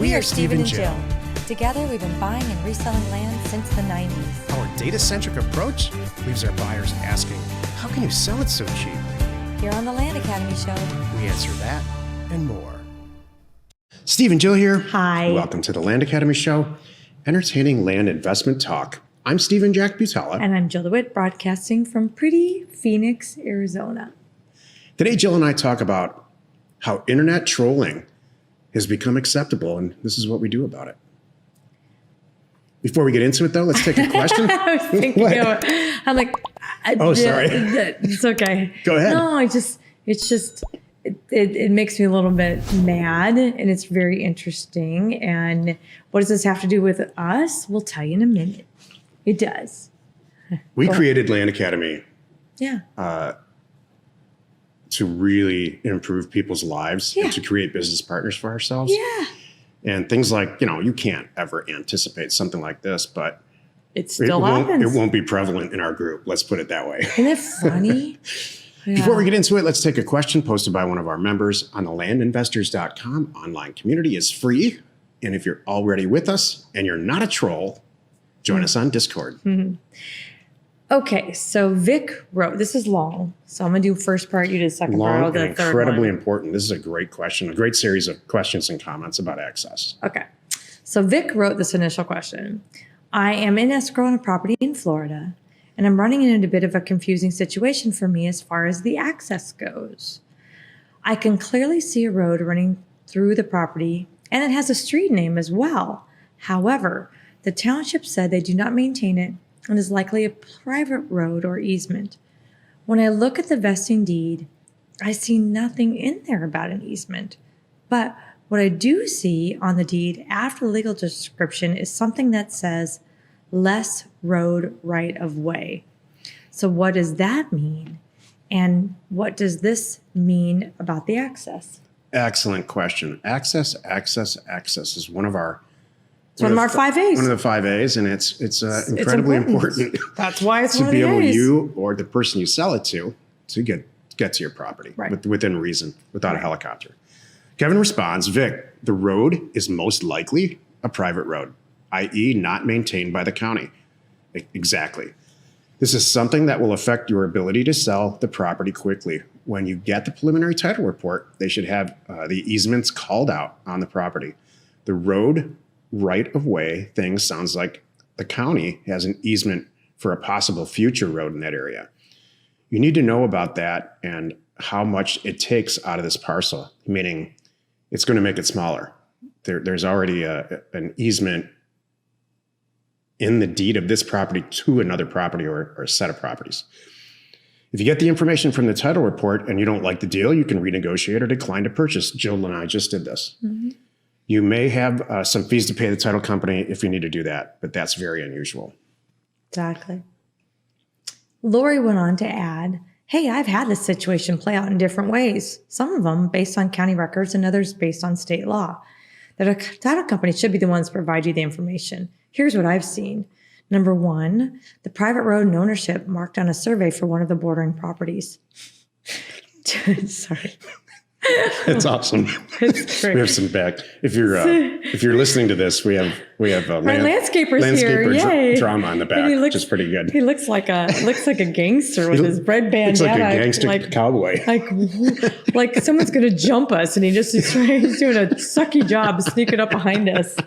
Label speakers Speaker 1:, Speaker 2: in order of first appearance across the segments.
Speaker 1: We are Stephen and Jill. Together, we've been buying and reselling land since the 90s.
Speaker 2: Our data-centric approach leaves our buyers asking, how can you sell it so cheap?
Speaker 1: Here on the Land Academy Show,
Speaker 2: We answer that and more. Steve and Jill here.
Speaker 3: Hi.
Speaker 2: Welcome to the Land Academy Show, entertaining land investment talk. I'm Stephen Jack Butala.
Speaker 3: And I'm Jill DeWitt, broadcasting from pretty Phoenix, Arizona.
Speaker 2: Today, Jill and I talk about how internet trolling has become acceptable, and this is what we do about it. Before we get into it, though, let's take a question.
Speaker 3: I was thinking, I'm like,
Speaker 2: Oh, sorry.
Speaker 3: It's okay.
Speaker 2: Go ahead.
Speaker 3: No, it makes me a little bit mad, and it's very interesting. And what does this have to do with us? We'll tell you in a minute. It does.
Speaker 2: We created Land Academy
Speaker 3: Yeah.
Speaker 2: to really improve people's lives and to create business partners for ourselves.
Speaker 3: Yeah.
Speaker 2: And things like, you can't ever anticipate something like this, but
Speaker 3: It still happens.
Speaker 2: It won't be prevalent in our group. Let's put it that way.
Speaker 3: Isn't it funny? Yeah.
Speaker 2: Before we get into it, let's take a question posted by one of our members on the landinvestors.com online community. It's free. And if you're already with us and you're not a troll, join us on Discord.
Speaker 3: Mm-hmm. Okay, so Vic wrote, this is long, so I'm going to do first part, you do second part, I'll
Speaker 2: Long
Speaker 3: do
Speaker 2: and
Speaker 3: the third
Speaker 2: incredibly
Speaker 3: one.
Speaker 2: important. This is a great question, a great series of questions and comments about access.
Speaker 3: Okay, so Vic wrote this initial question. I am in escrow on a property in Florida, and I'm running into a bit of a confusing situation for me as far as the access goes. I can clearly see a road running through the property, and it has a street name as well. However, the township said they do not maintain it and is likely a private road or easement. When I look at the vesting deed, I see nothing in there about an easement. But what I do see on the deed after the legal description is something that says less road right of way. So what does that mean? And what does this mean about the access?
Speaker 2: Excellent question. Access is one of our
Speaker 3: It's one of our 5 A's.
Speaker 2: One of the 5 A's, and it's incredibly important.
Speaker 3: That's why it's
Speaker 2: to
Speaker 3: one
Speaker 2: be
Speaker 3: of the
Speaker 2: able
Speaker 3: A's.
Speaker 2: you or the person you sell it to get to your property
Speaker 3: Right.
Speaker 2: within reason, without a helicopter. Kevin responds, Vic, the road is most likely a private road, i.e. not maintained by the county. Exactly. This is something that will affect your ability to sell the property quickly. When you get the preliminary title report, they should have the easements called out on the property. The road right of way thing sounds like the county has an easement for a possible future road in that area. You need to know about that and how much it takes out of this parcel, meaning it's going to make it smaller. There's already an easement in the deed of this property to another property or a set of properties. If you get the information from the title report and you don't like the deal, you can renegotiate or decline to purchase. Jill and I just did this. Mm-hmm. You may have some fees to pay the title company if you need to do that, but that's very unusual.
Speaker 3: Exactly. Lori went on to add, hey, I've had this situation play out in different ways, some of them based on county records and others based on state law. That a title company should be the ones to provide you the information. Here's what I've seen. Number one, the private road and ownership marked on a survey for one of the bordering properties. Sorry.
Speaker 2: It's awesome.
Speaker 3: It's great.
Speaker 2: We have some back. If you're listening to this, we have
Speaker 3: Our landscaper's here. Yay.
Speaker 2: Drama on the back, which is pretty good.
Speaker 3: He looks like a gangster with his red bandana.
Speaker 2: Looks like a gangster cowboy.
Speaker 3: Like someone's gonna jump us, and he's doing a sucky job sneaking up behind us.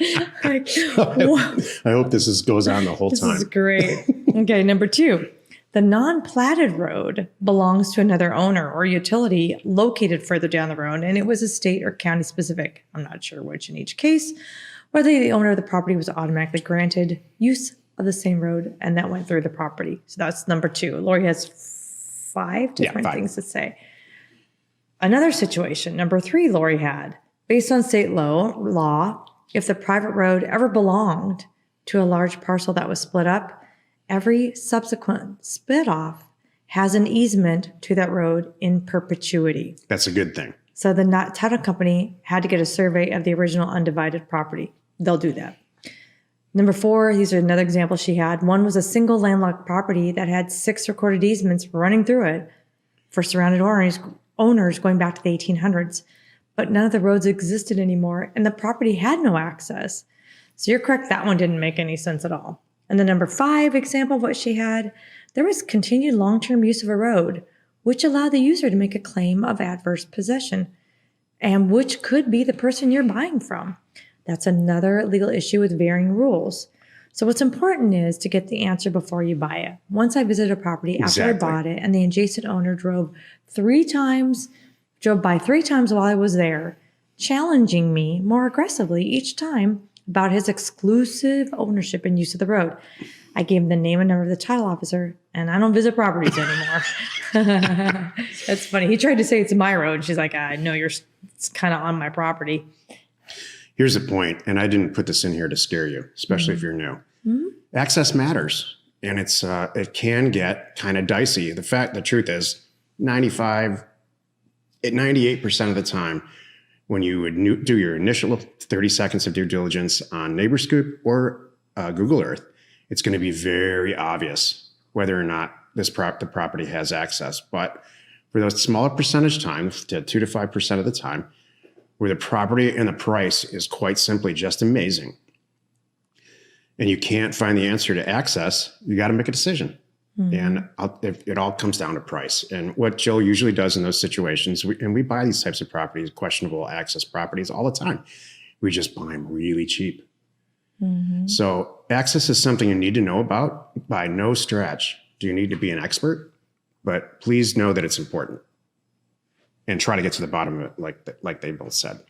Speaker 3: Like,
Speaker 2: I hope this goes on the whole time.
Speaker 3: This is great. Okay, number two. The non-platted road belongs to another owner or utility located further down the road, and it was a state or county specific. I'm not sure which in each case. Whether the owner of the property was automatically granted use of the same road, and that went through the property. So that's number two. Lori has five different things to say. Another situation, number three, Lori had, based on state law, if the private road ever belonged to a large parcel that was split up, every subsequent split off has an easement to that road in perpetuity.
Speaker 2: That's a good thing.
Speaker 3: So the title company had to get a survey of the original undivided property. They'll do that. Number four, these are another example she had. One was a single landlocked property that had 6 recorded easements running through it for surrounded owners going back to the 1800s. but none of the roads existed anymore and the property had no access. So you're correct. That one didn't make any sense at all. And the number 5 example of what she had, there was continued long-term use of a road, which allowed the user to make a claim of adverse possession, and which could be the person you're buying from. That's another legal issue with varying rules. So what's important is to get the answer before you buy it. Once I visited a property after I bought it and the adjacent owner drove by 3 times while I was there, challenging me more aggressively each time about his exclusive ownership and use of the road. I gave him the name and number of the title officer, and I don't visit properties anymore. That's funny. He tried to say it's my road. She's like, I know it's kind of on my property.
Speaker 2: Here's the point, and I didn't put this in here to scare you, especially if you're new. Access matters, and it can get kind of dicey. The truth is, 98% of the time, when you would do your initial 30 seconds of due diligence on NeighborScoop or Google Earth, it's going to be very obvious whether or not the property has access. But for those smaller percentage times, 2 to 5% of the time, where the property and the price is quite simply just amazing, and you can't find the answer to access, you got to make a decision. And it all comes down to price. And what Jill usually does in those situations, we buy these types of properties, questionable access properties, all the time. We just buy them really cheap. So access is something you need to know about. By no stretch do you need to be an expert, but please know that it's important and try to get to the bottom of it, like they both said.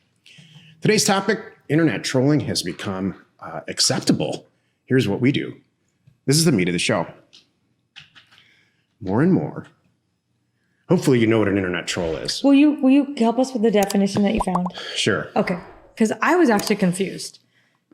Speaker 2: Today's topic, internet trolling has become acceptable. Here's what we do. This is the meat of the show. More and more. Hopefully you know what an internet troll is.
Speaker 3: Will you help us with the definition that you found?
Speaker 2: Sure.
Speaker 3: Okay. Because I was actually confused.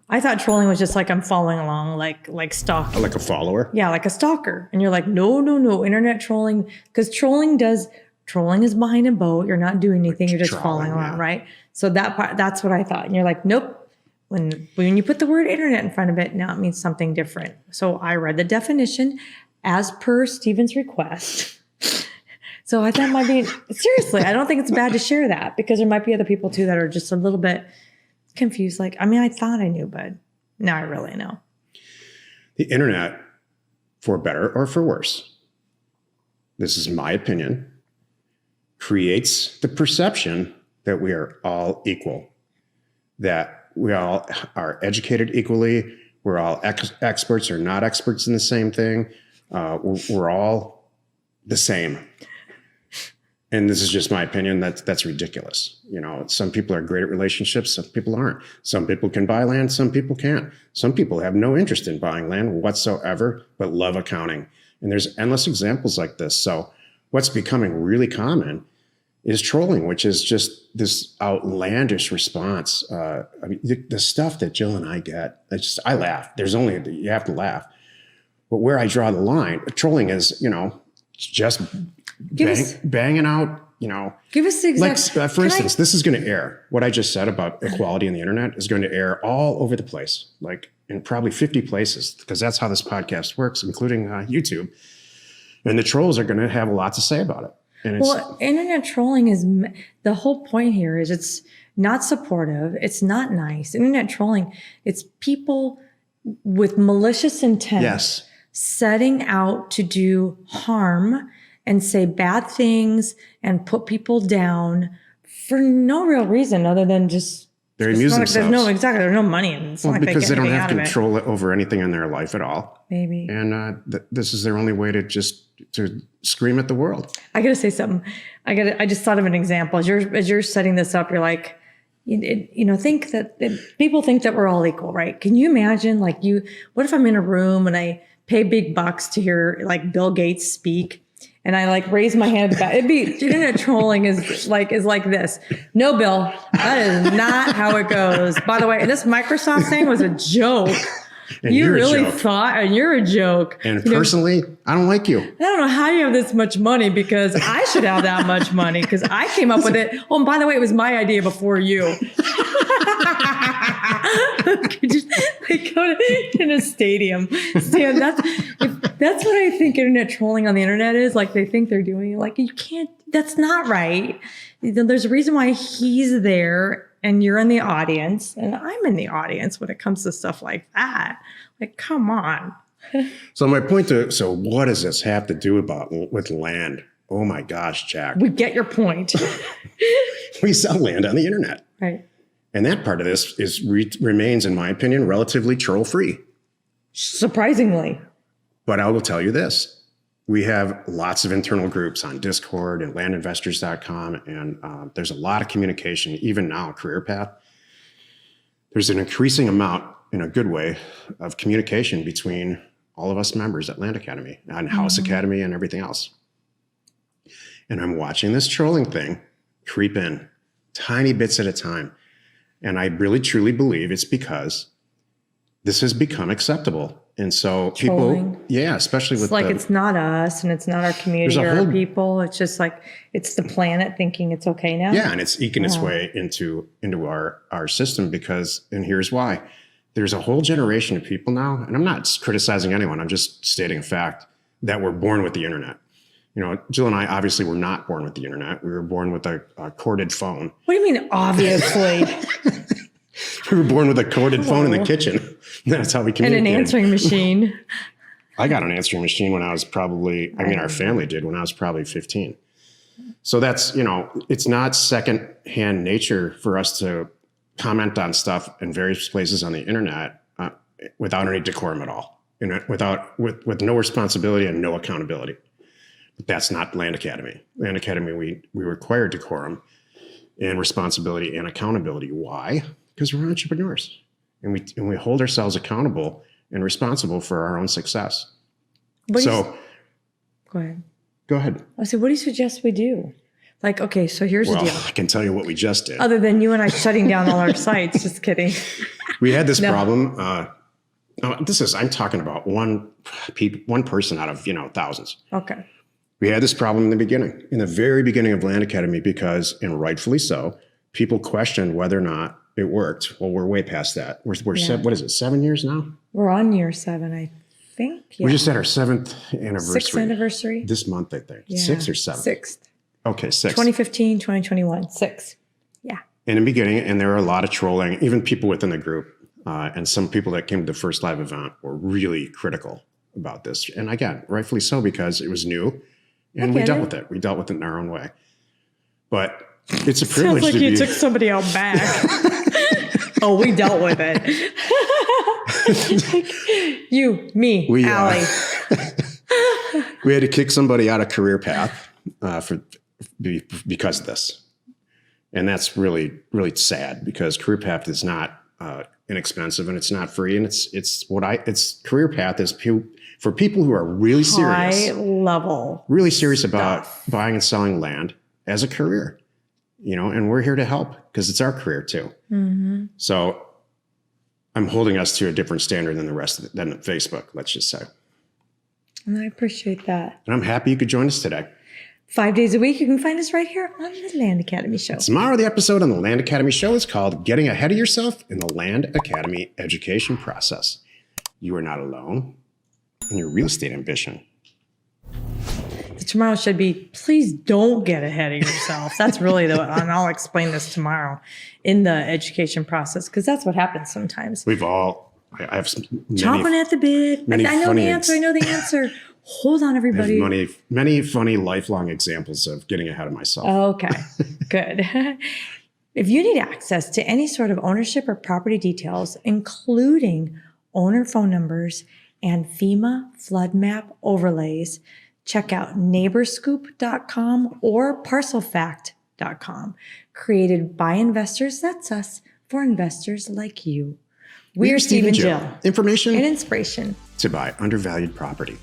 Speaker 3: I thought trolling was just like I'm following along, like stalking.
Speaker 2: Like a follower?
Speaker 3: Yeah, like a stalker. And you're like, no, internet trolling. Because trolling is behind a boat. You're not doing anything. You're just following along, right? So that's what I thought. And you're like, nope. When you put the word internet in front of it, now it means something different. So I read the definition as per Stephen's request. So I thought it might be, seriously, I don't think it's bad to share that, because there might be other people too that are just a little bit confused. Like, I mean, I thought I knew, but now I really know.
Speaker 2: The internet, for better or for worse, this is my opinion, creates the perception that we are all equal, that we all are educated equally, we're all experts or not experts in the same thing. We're all the same. And this is just my opinion. That's ridiculous. You know, some people are great at relationships. Some people aren't. Some people can buy land. Some people can't. Some people have no interest in buying land whatsoever, but love accounting. And there's endless examples like this. So what's becoming really common is trolling, which is just this outlandish response. I mean, the stuff that Jill and I get, I laugh. You have to laugh. But where I draw the line, trolling is, just banging out,
Speaker 3: Give us the exact.
Speaker 2: Like, for instance, this is going to air. What I just said about equality in the internet is going to air all over the place, like in probably 50 places, because that's how this podcast works, including YouTube. And the trolls are going to have a lot to say about it. And
Speaker 3: internet trolling is, the whole point here is it's not supportive. It's not nice. Internet trolling, it's people with malicious intent.
Speaker 2: Yes.
Speaker 3: Setting out to do harm and say bad things and put people down for no real reason other than just
Speaker 2: they amuse themselves.
Speaker 3: There's no money in it. It's not like
Speaker 2: because they don't
Speaker 3: get
Speaker 2: have
Speaker 3: anything out
Speaker 2: control over anything in their life at all.
Speaker 3: Maybe.
Speaker 2: And this is their only way to scream at the world. I
Speaker 3: gotta say something. I just thought of an example. As you're setting this up, you're like, think that people think that we're all equal, right? Can you imagine, what if I'm in a room and I pay big bucks to hear like Bill Gates speak, and I raise my hand back? It'd be, internet trolling is like this. No, Bill, that is not how it goes. By the way, this Microsoft thing was a joke.
Speaker 2: And
Speaker 3: you really
Speaker 2: joke.
Speaker 3: Thought, and you're a joke.
Speaker 2: And personally, I don't like you.
Speaker 3: I don't know how you have this much money, because I should have that much money, because I came up with it. Oh, and by the way, it was my idea before you. Go in a stadium. That's what I think internet trolling on the internet is. Like, they think they're doing. Like, you can't. that's not right. There's a reason why he's there and you're in the audience and I'm in the audience when it comes to stuff like that. Like, come on.
Speaker 2: So my point so what does this have to do with land? Oh my gosh, Jack.
Speaker 3: We get your point.
Speaker 2: We sell land on the internet.
Speaker 3: Right.
Speaker 2: And that part of this remains, in my opinion, relatively troll-free.
Speaker 3: Surprisingly.
Speaker 2: But I will tell you this. We have lots of internal groups on Discord and landinvestors.com, and there's a lot of communication, even now, Career Path. There's an increasing amount, in a good way, of communication between all of us members at Land Academy and House Academy and everything else. And I'm watching this trolling thing creep in tiny bits at a time. And I really, truly believe it's because this has become acceptable. And so
Speaker 3: Trolling.
Speaker 2: people, especially with
Speaker 3: It's not us and it's not our community or our people. It's just like, it's the planet thinking it's okay now.
Speaker 2: Yeah, and it's eking its way into our system and here's why. There's a whole generation of people now, and I'm not criticizing anyone, I'm just stating a fact, that were born with the internet. You know, Jill and I obviously were not born with the internet. We were born with a corded phone.
Speaker 3: What do you mean, obviously?
Speaker 2: We were born with a corded phone in the kitchen. That's how we communicated.
Speaker 3: And an answering machine.
Speaker 2: I got an answering machine when I was our family did when I was probably 15. So that's, it's not second-hand nature for us to comment on stuff in various places on the internet without any decorum at all, with no responsibility and no accountability. But that's not Land Academy. Land Academy, we require decorum and responsibility and accountability. Why? Because we're entrepreneurs, and we hold ourselves accountable and responsible for our own success.
Speaker 3: Go ahead.
Speaker 2: Go ahead.
Speaker 3: I said, what do you suggest we do? Like, okay, so here's the deal.
Speaker 2: I can tell you what we just did.
Speaker 3: Other than you and I shutting down all our sites, just kidding.
Speaker 2: We had this problem. I'm talking about one person out of thousands.
Speaker 3: Okay.
Speaker 2: We had this problem in the very beginning of Land Academy, because, and rightfully so, people questioned whether or not it worked. Well, we're way past that. We're what is it, 7 years now?
Speaker 3: We're on year 7, I think. Yeah.
Speaker 2: We just had our 7th anniversary.
Speaker 3: 6th anniversary.
Speaker 2: This month, I think.
Speaker 3: Yeah.
Speaker 2: 6th or 7th?
Speaker 3: 6th.
Speaker 2: Okay, 6th.
Speaker 3: 2015, 2021, 6th. Yeah.
Speaker 2: In the beginning, and there were a lot of trolling, even people within the group, and some people that came to the first live event were really critical about this. And again, rightfully so, because it was new. And we dealt with it. We dealt with it in our own way. But it's a privilege
Speaker 3: Sounds like
Speaker 2: to
Speaker 3: you took somebody out back. Oh, we dealt with it. You, me, Allie.
Speaker 2: We had to kick somebody out of Career Path because of this. And that's really, really sad, because Career Path is not inexpensive and it's not free. And it's Career Path is for people who are really serious.
Speaker 3: High level.
Speaker 2: Really serious about buying and selling land as a career, and we're here to help because it's our career too. Mm-hmm. So I'm holding us to a different standard than than Facebook, let's just say.
Speaker 3: And I appreciate that.
Speaker 2: And I'm happy you could join us today.
Speaker 3: 5 days a week, you can find us right here on the Land Academy Show.
Speaker 2: Tomorrow, the episode on the Land Academy Show is called Getting Ahead of Yourself in the Land Academy Education Process. You are not alone in your real estate ambition.
Speaker 3: Tomorrow should be, please don't get ahead of yourself. That's really and I'll explain this tomorrow in the education process, because that's what happens sometimes.
Speaker 2: I have
Speaker 3: chomping at the bit. I know the answer. I know the answer. Hold on, everybody.
Speaker 2: I have many funny lifelong examples of getting ahead of myself.
Speaker 3: Okay, good. If you need access to any sort of ownership or property details, including owner phone numbers and FEMA flood map overlays, check out neighborscoop.com or parcelfact.com. Created by investors, that's us, for investors like you. We're Steve and Jill.
Speaker 2: Information
Speaker 3: and inspiration
Speaker 2: to buy undervalued property.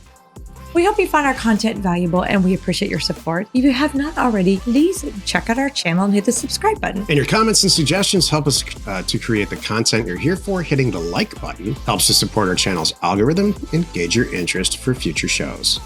Speaker 3: We hope you find our content valuable, and we appreciate your support. If you have not already, please check out our channel and hit the subscribe button.
Speaker 2: And your comments and suggestions help us to create the content you're here for. Hitting the like button helps to support our channel's algorithm and gauge your interest for future shows.